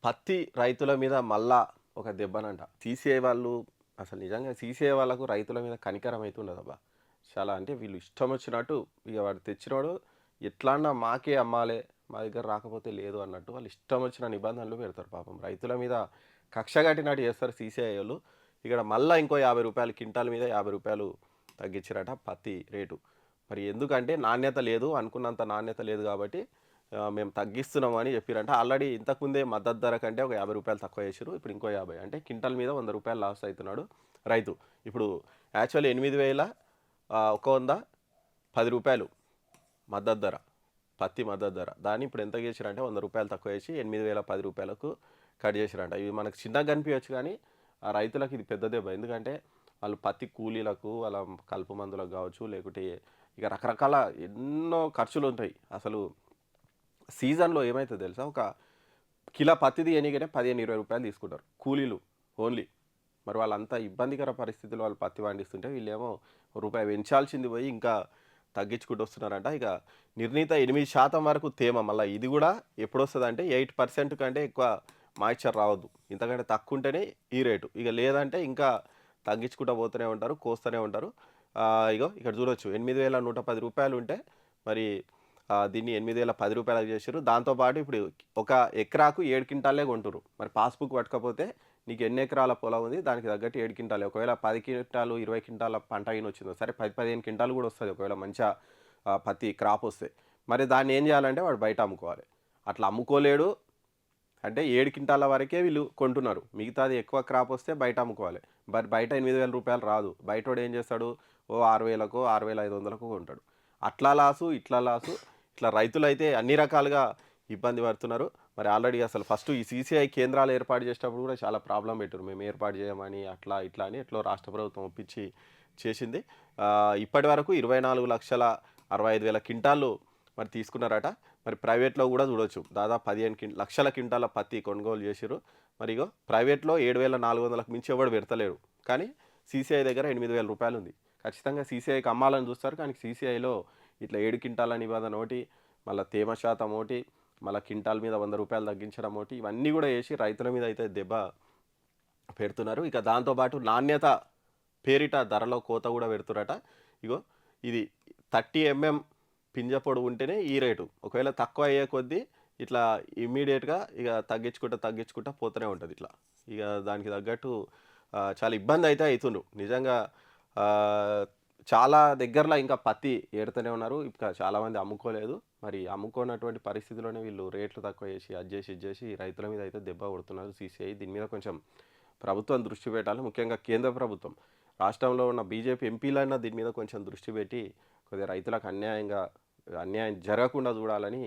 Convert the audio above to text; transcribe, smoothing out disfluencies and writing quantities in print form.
పత్తి రైతుల మీద మళ్ళా ఒక దెబ్బనంట. సీసీఐ వాళ్ళు అసలు నిజంగా సీసీఐ వాళ్ళకు రైతుల మీద కనికరం అయితే ఉండదబ్బా! చాలా అంటే వీళ్ళు ఇష్టం వచ్చినట్టు ఇగ వాడు తెచ్చినోడు ఎట్లన్నా మాకే అమ్మాలే, మా దగ్గర రాకపోతే లేదు అన్నట్టు వాళ్ళు ఇష్టం వచ్చిన నిబంధనలు పెడతారు పాపం. రైతుల మీద కక్ష కట్టినట్టు చేస్తారు సీసీఐయోళ్ళు. ఇక్కడ మళ్ళా ఇంకో రూ. 50 క్వింటాల్ మీద రూ. 50 తగ్గించిరట పత్తి రేటు. మరి ఎందుకంటే నాణ్యత లేదు. అనుకున్నంత నాణ్యత లేదు కాబట్టి మేము తగ్గిస్తున్నాం అని చెప్పిరంట. ఆల్రెడీ ఇంతకుముందే మద్దతు ధర కంటే ఒక రూ. 50 తక్కువ చేసిర్రు. ఇప్పుడు ఇంకో 50 అంటే క్వింటాల్ మీద రూ. 100 లాస్ అవుతున్నాడు రైతు. ఇప్పుడు యాక్చువల్లీ 8,000 ఒక 100 రూ. 10 మద్దతు ధర. పత్తి మద్దతు ధర. దాన్ని ఇప్పుడు ఎంత చేసిరంటే రూ. 100 తక్కువ చేసి 8,010 కట్ చేసిరంట. ఇవి మనకు చిన్నగా కనిపించచ్చు కానీ ఆ రైతులకు ఇది పెద్ద దెబ్బ. ఎందుకంటే వాళ్ళు పత్తి కూలీలకు, వాళ్ళ కలుపు మందులకు కావచ్చు, లేకుంటే ఇక రకరకాల ఎన్నో ఖర్చులు ఉంటాయి. అసలు సీజన్‌లో ఏమైతదో తెలుసా? ఒక కిలో పత్తి తీయనీకనే రూ. 15, 20 తీసుకుంటారు. కూలీలు ఓన్లీ. మరి వాళ్ళంతా ఇబ్బందికర పరిస్థితుల్లో వాళ్ళు పత్తి పండిస్తుంటే వీళ్ళేమో రూపాయి పెంచాల్సింది పోయి ఇంకా తగ్గించుకుంటూ వస్తున్నారంట. ఇక నిర్ణీత 8% వరకు తేమ మళ్ళా ఇది గూడా ఎప్పుడొస్తదంటే 8% కంటే ఎక్కువ మాయిశ్చర్ రావద్దు. ఇంతకంటే తక్కువ ఉంటేనే ఈ రేటు. ఇక లేదంటే ఇంకా తగ్గించుకుంటూ పోతూనే ఉంటారు. కోస్తూనే ఉంటారు. ఇగో ఇక్కడ చూడొచ్చు రూ. 8,110 ఉంటే మరి దీన్ని రూ. 8,010 చేసిర్రు. దాంతో పాటు ఇప్పుడు ఒక ఎకరాకు 7 క్వింటాలే కొంటుర్రు. మరి పాస్‌బుక్ పట్టకపోతే నీకు ఎన్ని ఎకరాల పొలం ఉంది దానికి తగ్గట్టు 7 క్వింటాలే. ఒకవేళ 10 క్వింటాలు, 20 క్వింటాల పంట వచ్చిందో సరే 10, 15 క్వింటాలు కూడా వస్తది. ఒకవేళ మంచిగా పత్తి క్రాప్ వస్తే. మరి దాన్ని ఏం చేయాలంటే వాడు బయట అమ్ముకోవాలి. అట్లా అమ్ముకోలేడు అంటే 7 క్వింటాల వరకే వీళ్ళు కొంటున్నారు. మిగతాది ఎక్కువ క్రాప్ వస్తే బయట అమ్ముకోవాలి. మరి బయట రూ. 8,000 రాదు. బయటోడు ఏం చేస్తాడు? ఓ 6,000కో, 6,500కో కొంటాడు. అట్లా లాసు, ఇట్లా లాసు. ఇట్లా రైతులైతే అన్ని రకాలుగా ఇబ్బంది పడుతున్నారు. మరి ఆల్రెడీ అసలు ఫస్ట్ ఈ సీసీఐ కేంద్రాలు ఏర్పాటు చేసేటప్పుడు కూడా చాలా ప్రాబ్లమ్ పెట్టారు. మేము ఏర్పాటు చేయమని అట్లా ఇట్లా అని ఎట్లో రాష్ట్ర ప్రభుత్వం ఒప్పించి చేసింది. ఇప్పటివరకు 24,65,000 క్వింటాళ్ళు మరి తీసుకున్నారట. మరి ప్రైవేట్‌లో గూడా చూడొచ్చు. దాదాపు 15 లక్షల క్వింటాల పత్తి కొనుగోలు చేసిర్రు. మరి ఇగో ప్రైవేట్‌లో 7,400లకు మించి ఎవడు పెడతలేడు. కానీ సీసీఐ దగ్గర రూ. 8,000 ఉంది. ఖచ్చితంగా సీసీఐకి అమ్మాలని చూస్తారు. కానీ సీసీఐలో ఇట్లా 7 క్వింటాల నిబంధన ఒకటి, మళ్ళా తేమ శాతం ఒకటి, మళ్ళా క్వింటాల్ మీద రూ. 100 తగ్గించడం ఒకటి, ఇవన్నీ కూడా చేసి రైతుల మీద అయితే దెబ్బ పెడుతున్నారు. ఇక దాంతో పాటు నాణ్యత పేరిట ధరలో కోత కూడా పెడుతురట. ఇగో ఇది 30 పింజ పొడవు ఉంటేనే ఈ రేటు. ఒకవేళ తక్కువ అయ్యే కొద్దీ ఇట్లా ఇమ్మీడియేట్‌గా ఇక తగ్గించుకుంటా పోతూనే ఉంటది ఇట్లా. ఇక దానికి తగ్గట్టు చాలా ఇబ్బందయితే అయితుండ్రు. నిజంగా ఆహ్, చాలా దగ్గరలో ఇంకా పత్తి ఏరుతూనే ఉన్నారు. ఇంకా చాలామంది అమ్ముకోలేదు. మరి అమ్ముకోనటువంటి పరిస్థితిలోనే వీళ్ళు రేట్లు తక్కువ చేసి, అది చేసి, ఇది చేసి రైతుల మీద అయితే దెబ్బ కొడుతున్నారు సీసీఐ. దీని మీద కొంచెం ప్రభుత్వం దృష్టి పెట్టాలి. ముఖ్యంగా కేంద్ర ప్రభుత్వం. రాష్ట్రంలో ఉన్న బీజేపీ ఎంపీలైనా దీని మీద కొంచెం దృష్టి పెట్టి కొద్దిగా రైతులకు అన్యాయం జరగకుండా చూడాలని